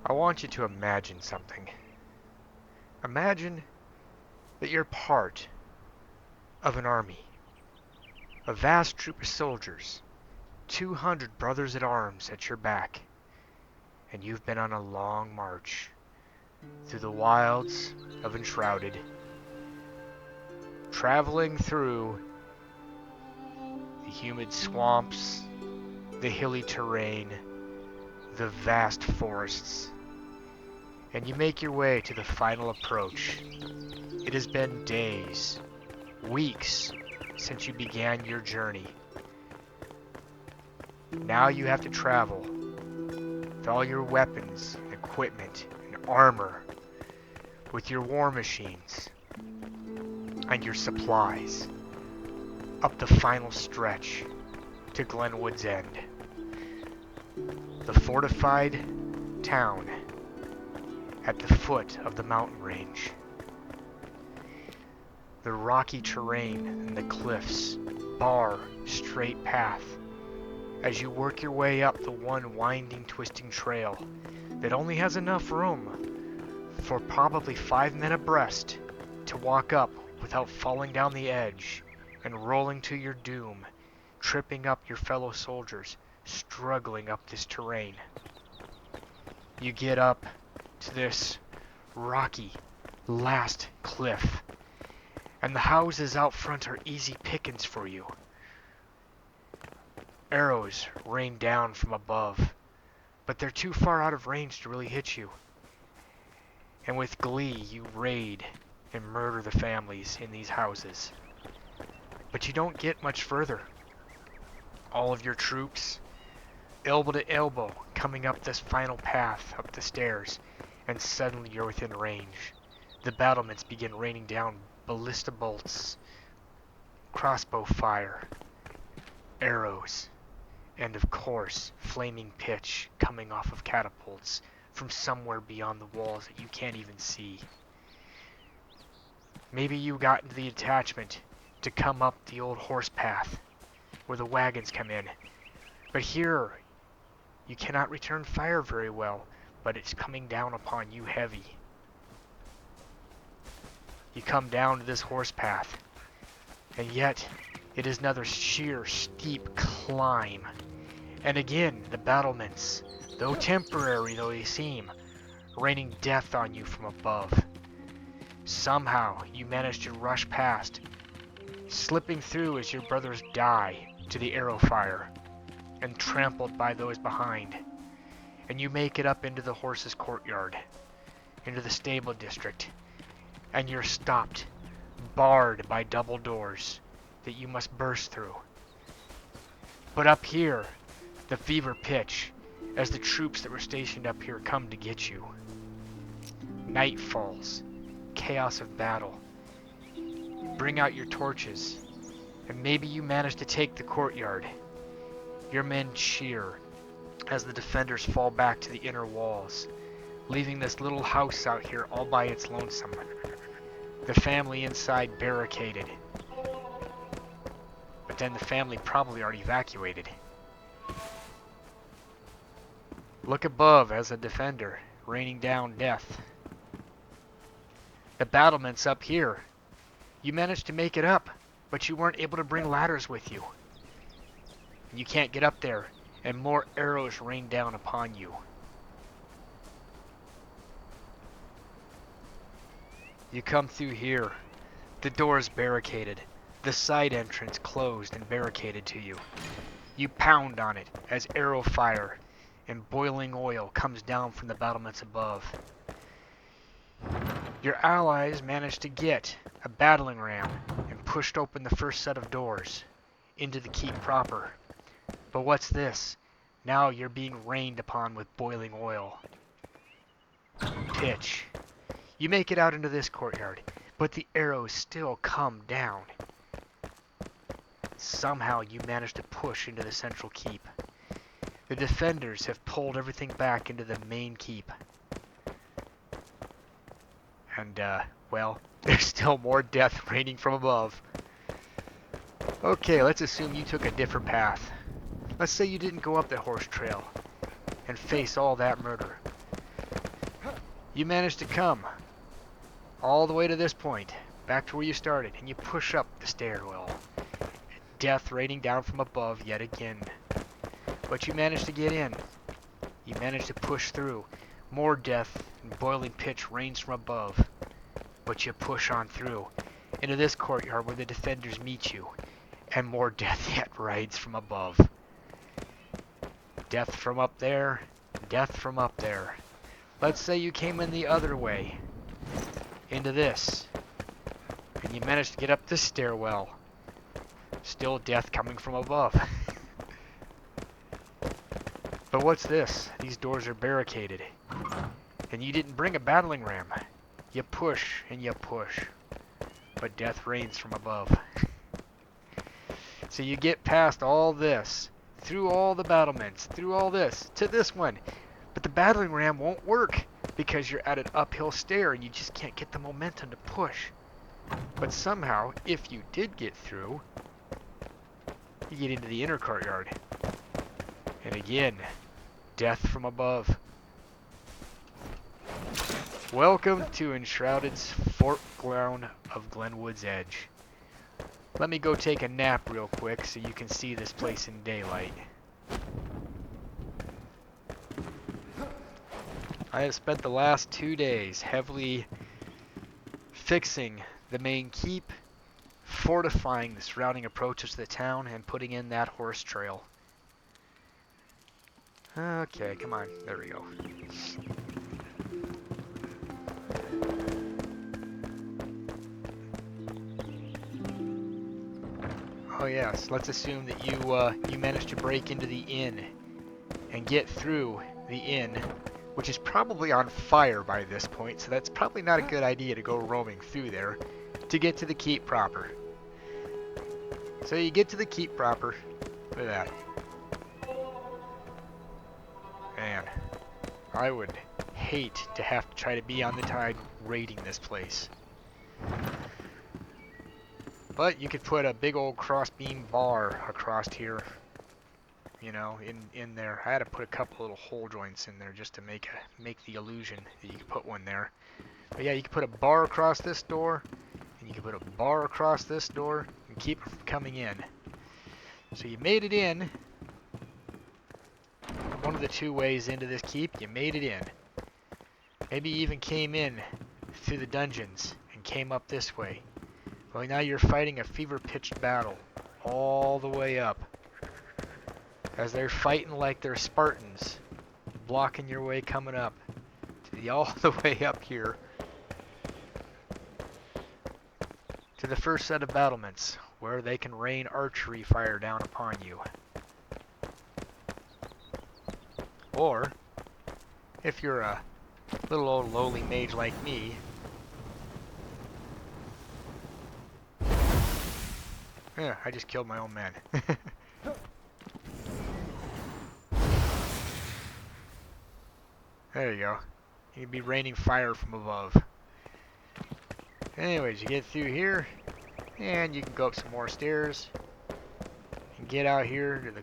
I want you to imagine something. Imagine that you're part of an army, a vast troop of soldiers, 200 brothers at arms at your back, and you've been on a long march through the wilds of Enshrouded, traveling through the humid swamps, the hilly terrain, the vast forests, and you make your way to the final approach. It has been days, weeks, since you began your journey. Now you have to travel with all your weapons, and equipment, and armor, with your war machines, and your supplies, up the final stretch to Glenwoods End, the fortified town at the foot of the mountain range. The rocky terrain and the cliffs bar straight path as you work your way up the one winding, twisting trail that only has enough room for probably 5 men abreast to walk up without falling down the edge and rolling to your doom, tripping up your fellow soldiers struggling up this terrain. You get up to this rocky last cliff, and the houses out front are easy pickings for you. Arrows rain down from above, but they're too far out of range to really hit you. And with glee, you raid and murder the families in these houses. But you don't get much further. All of your troops, elbow to elbow, coming up this final path, up the stairs, and suddenly you're within range. The battlements begin raining down ballista bolts, crossbow fire, arrows, and of course, flaming pitch coming off of catapults from somewhere beyond the walls that you can't even see. Maybe you got into the attachment to come up the old horse path where the wagons come in, but here you cannot return fire very well, but it's coming down upon you heavy. You come down to this horse path, and yet it is another sheer, steep climb. And again, the battlements, though temporary though they seem, raining death on you from above. Somehow you manage to rush past, slipping through as your brothers die to the arrow fire, and trampled by those behind. And you make it up into the horse's courtyard, into the stable district, and you're stopped, barred by double doors that you must burst through. But up here, the fever pitch as the troops that were stationed up here come to get you. Night falls, chaos of battle. Bring out your torches, and maybe you manage to take the courtyard. Your men cheer as the defenders fall back to the inner walls, leaving this little house out here all by its lonesome. The family inside barricaded. But then the family probably already evacuated. Look above as a defender, raining down death. The battlements up here. You managed to make it up, but you weren't able to bring ladders with you. You can't get up there, and more arrows rain down upon you. You come through here. The door's barricaded. The side entrance closed and barricaded to you. You pound on it as arrow fire and boiling oil comes down from the battlements above. Your allies managed to get a battling ram and pushed open the first set of doors into the keep proper. But what's this? Now you're being rained upon with boiling oil. Pitch. You make it out into this courtyard, but the arrows still come down. Somehow you manage to push into the central keep. The defenders have pulled everything back into the main keep. And, well, there's still more death raining from above. Okay, let's assume you took a different path. Let's say you didn't go up the horse trail and face all that murder. You managed to come all the way to this point, back to where you started, and you push up the stairwell. Death raining down from above yet again. But you managed to get in. You managed to push through. More death and boiling pitch rains from above. But you push on through into this courtyard where the defenders meet you. And more death yet rides from above. Death from up there. Death from up there. Let's say you came in the other way. Into this. And you managed to get up this stairwell. Still death coming from above. But what's this? These doors are barricaded. And you didn't bring a battling ram. You push and you push. But death rains from above. So you get past all this. Through all the battlements. Through all this. To this one. But the battling ram won't work. Because you're at an uphill stair and you just can't get the momentum to push. But somehow, if you did get through, you get into the inner courtyard. And again, death from above. Welcome to Enshrouded's foreground of Glenwoods Edge. Let me go take a nap real quick so you can see this place in daylight. I have spent the last 2 days heavily fixing the main keep, fortifying the surrounding approaches to the town, and putting in that horse trail. Okay, come on. There we go. Oh yes, let's assume that you managed to break into the inn and get through the inn, which is probably on fire by this point, so that's probably not a good idea to go roaming through there to get to the keep proper. So you get to the keep proper. Look at that. Man, I would hate to have to try to be on the tide raiding this place. But you could put a big old crossbeam bar across here, you know, in there. I had to put a couple little hole joints in there just to make the illusion that you could put one there. But yeah, you could put a bar across this door, and you could put a bar across this door, and keep it from coming in. So you made it in. One of the two ways into this keep, you made it in. Maybe you even came in through the dungeons and came up this way. Well, now you're fighting a fever-pitched battle all the way up. As they're fighting like they're Spartans, blocking your way coming up. All the way up here. To the first set of battlements, where they can rain archery fire down upon you. Or, if you're a little old lowly mage like me, yeah, I just killed my own man. There you go. You can be raining fire from above. Anyways, you get through here, and you can go up some more stairs, and get out here to the...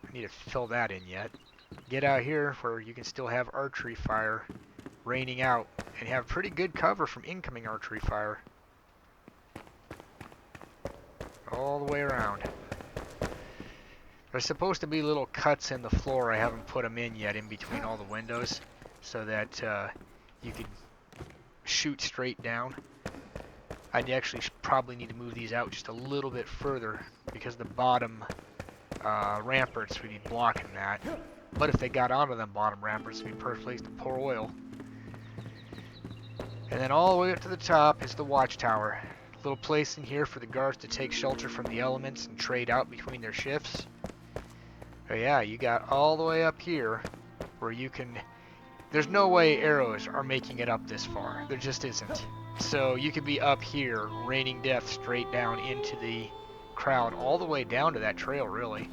I need to fill that in yet. Get out here where you can still have archery fire raining out, and have pretty good cover from incoming archery fire. All the way around. There's supposed to be little cuts in the floor. I haven't put them in yet in between all the windows so that you could shoot straight down. I'd actually probably need to move these out just a little bit further because the bottom ramparts would be blocking that. But if they got onto them bottom ramparts, it would be a perfect place to pour oil. And then all the way up to the top is the watchtower. A little place in here for the guards to take shelter from the elements and trade out between their shifts. But yeah, you got all the way up here where you can... There's no way arrows are making it up this far. There just isn't. So you could be up here raining death straight down into the crowd all the way down to that trail, really.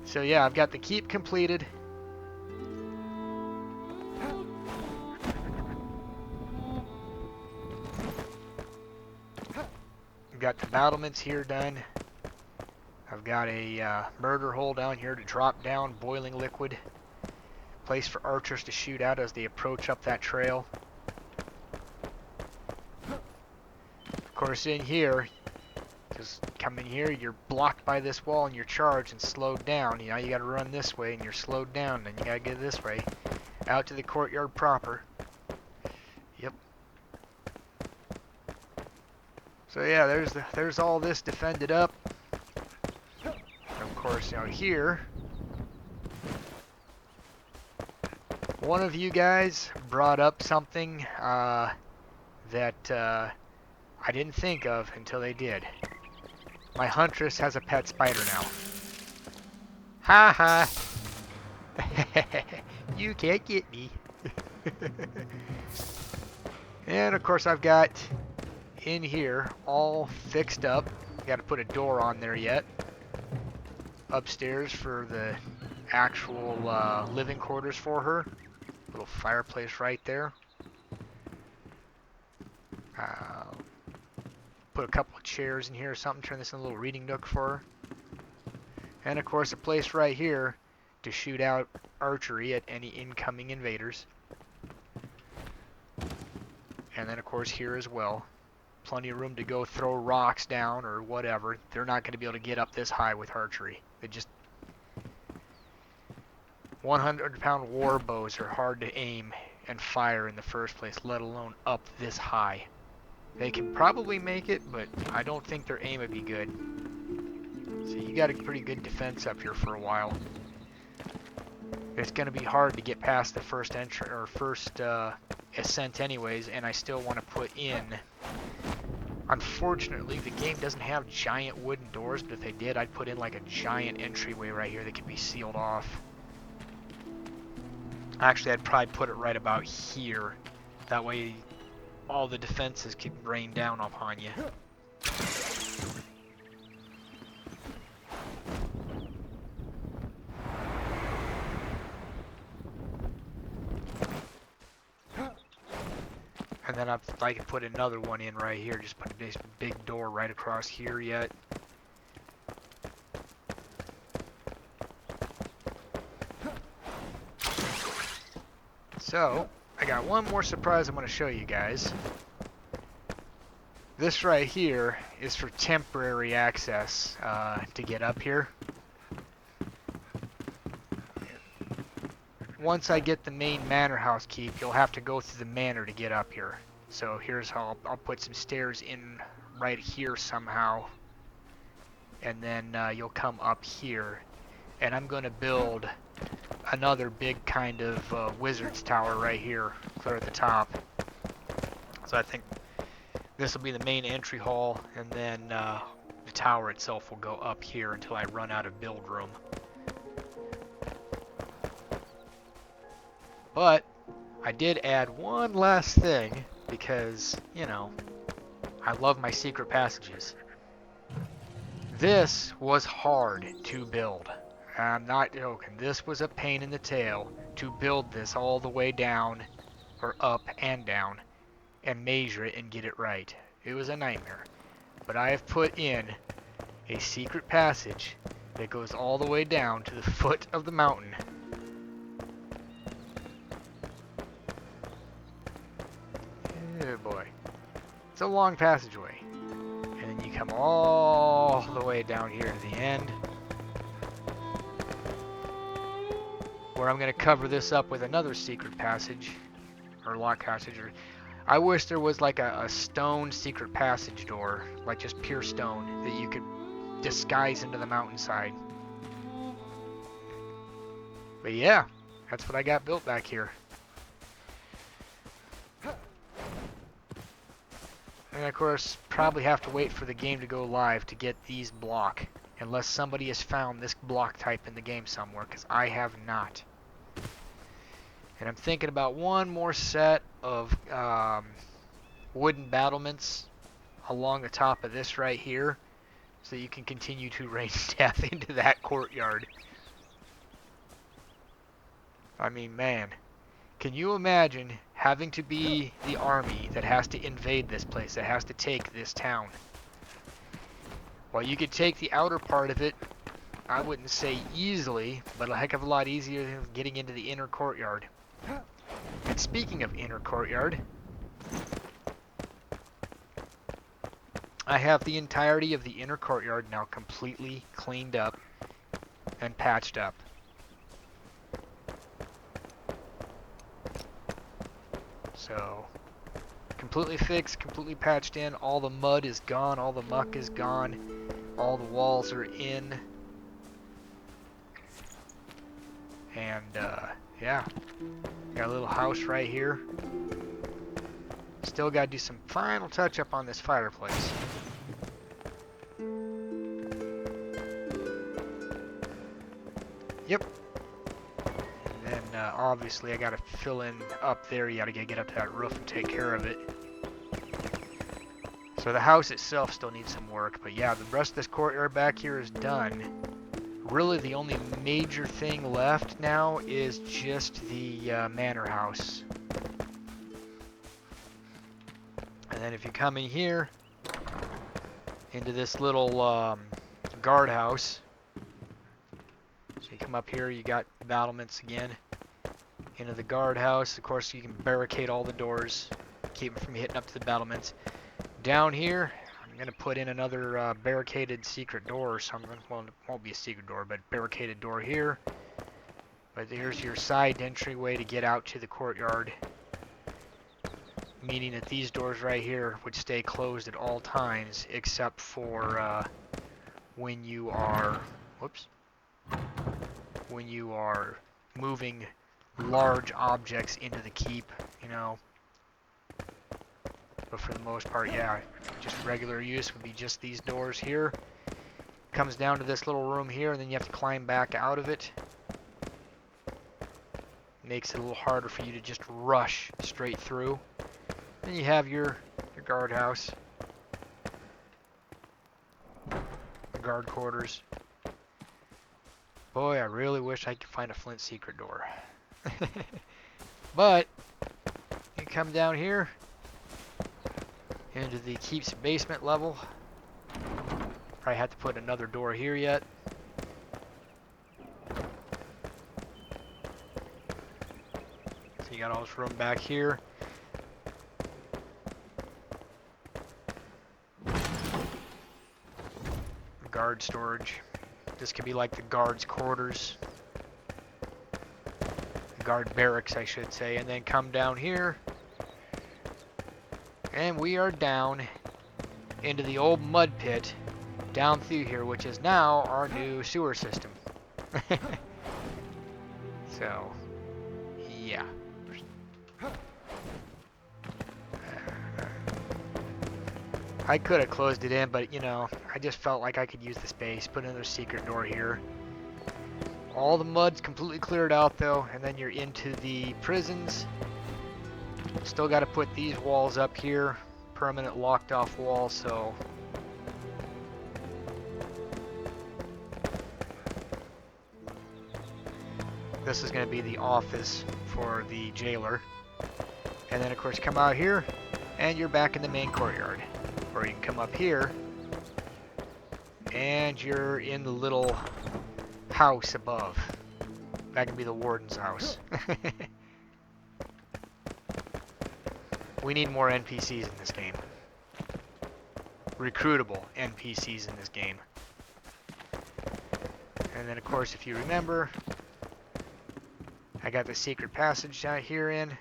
So yeah, I've got the keep completed. I've got the battlements here done. I've got a murder hole down here to drop down boiling liquid. Place for archers to shoot at as they approach up that trail. Of course, in here, just come in here, you're blocked by this wall and you're charged and slowed down. You know, you gotta run this way and you're slowed down, and you gotta get this way. Out to the courtyard proper. Yep. So yeah, there's all this defended up. Of course, out here, one of you guys brought up something that I didn't think of until they did. My huntress has a pet spider now. Ha ha! You can't get me. And of course I've got in here all fixed up. Got to put a door on there yet. Upstairs for the actual living quarters for her. Little fireplace right there. Put a couple of chairs in here or something. Turn this into a little reading nook for her. And of course a place right here to shoot out archery at any incoming invaders. And then of course here as well. Plenty of room to go throw rocks down or whatever. They're not going to be able to get up this high with archery. They just... 100-pound war bows are hard to aim and fire in the first place, let alone up this high. They can probably make it, but I don't think their aim would be good. So you got a pretty good defense up here for a while. It's going to be hard to get past the first entry or first ascent anyways, and I still want to put in... Unfortunately, the game doesn't have giant wooden doors, but if they did, I'd put in like a giant entryway right here that could be sealed off. Actually, I'd probably put it right about here. That way, all the defenses could rain down upon you. And then I could put another one in right here. Just put this big door right across here yet. So, I got one more surprise I'm going to show you guys. This right here is for temporary access to get up here. Once I get the main manor house keep, you'll have to go through the manor to get up here. So here's how I'll put some stairs in right here somehow. And then you'll come up here. And I'm going to build another big kind of wizard's tower right here, clear at the top. So I think this will be the main entry hall, and then the tower itself will go up here until I run out of build room. But I did add one last thing because, you know, I love my secret passages. This was hard to build. I'm not joking. This was a pain in the tail to build this all the way down, or up and down, and measure it and get it right. It was a nightmare. But I have put in a secret passage that goes all the way down to the foot of the mountain. Oh boy. It's a long passageway. And then you come all the way down here to the end, where I'm going to cover this up with another secret passage, or lock passage. Or I wish there was like a stone secret passage door, like just pure stone, that you could disguise into the mountainside. But yeah, that's what I got built back here. And of course, probably have to wait for the game to go live to get these block. Unless somebody has found this block type in the game somewhere, because I have not. And I'm thinking about one more set of wooden battlements along the top of this right here, so you can continue to rain death into that courtyard. I mean, man, can you imagine having to be the army that has to invade this place, that has to take this town? Well, you could take the outer part of it I wouldn't say easily, but a heck of a lot easier than getting into the inner courtyard. And speaking of inner courtyard, I have the entirety of the inner courtyard now completely cleaned up and patched up. So, completely fixed, completely patched in, all the mud is gone, all the muck is gone, all the walls are in. And, yeah, got a little house right here. Still gotta do some final touch-up on this fireplace. Yep. And then, obviously, I gotta fill in up there. You gotta get up to that roof and take care of it. So the house itself still needs some work, but yeah, the rest of this courtyard back here is done. Really, the only major thing left now is just the manor house. And then if you come in here, into this little guardhouse, so you come up here, you got battlements again, into the guardhouse. Of course, you can barricade all the doors, keep them from hitting up to the battlements. Down here, I'm going to put in another barricaded secret door or something. Well, it won't be a secret door, but barricaded door here. But here's your side entryway to get out to the courtyard. Meaning that these doors right here would stay closed at all times, except for when you are, when you are moving large objects into the keep, you know. But for the most part, yeah, just regular use would be just these doors here. Comes down to this little room here, and then you have to climb back out of it. Makes it a little harder for you to just rush straight through. Then you have your guardhouse, the guard quarters. Boy, I really wish I could find a flint secret door. But you come down here into the keep's basement level. Probably have to put another door here yet. So you got all this room back here. Guard storage. This could be like the guard's quarters. Guard barracks, I should say. And then come down here. And we are down into the old mud pit down through here, which is now our new sewer system. So, yeah. I could have closed it in, but, you know, I just felt like I could use the space. Put another secret door here. All the mud's completely cleared out, though, and then you're into the prisons. Still got to put these walls up here. Permanent locked off walls, so... This is going to be the office for the jailer. And then, of course, come out here, and you're back in the main courtyard. Or you can come up here, and you're in the little house above. That can be the warden's house. We need more NPCs in this game. Recruitable NPCs in this game. And then, of course, if you remember, I got the secret passage out here in.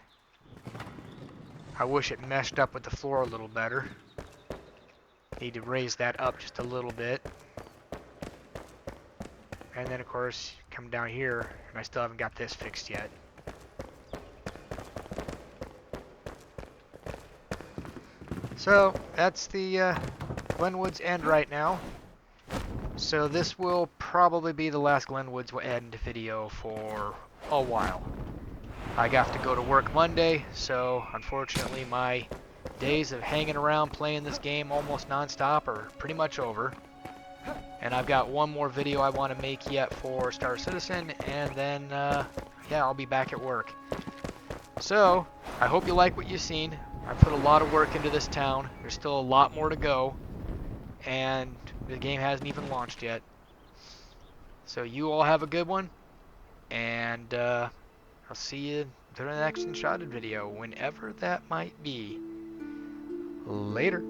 I wish it meshed up with the floor a little better. Need to raise that up just a little bit. And then, of course, come down here, and I still haven't got this fixed yet. So, that's the Glenwoods End right now. So this will probably be the last Glenwoods End video for a while. I got to go to work Monday, so unfortunately my days of hanging around playing this game almost non-stop are pretty much over. And I've got one more video I want to make yet for Star Citizen, and then, yeah, I'll be back at work. So, I hope you like what you've seen. I put a lot of work into this town. There's still a lot more to go, and the game hasn't even launched yet. So you all have a good one, and I'll see you in the next Enshrouded video, whenever that might be. Later.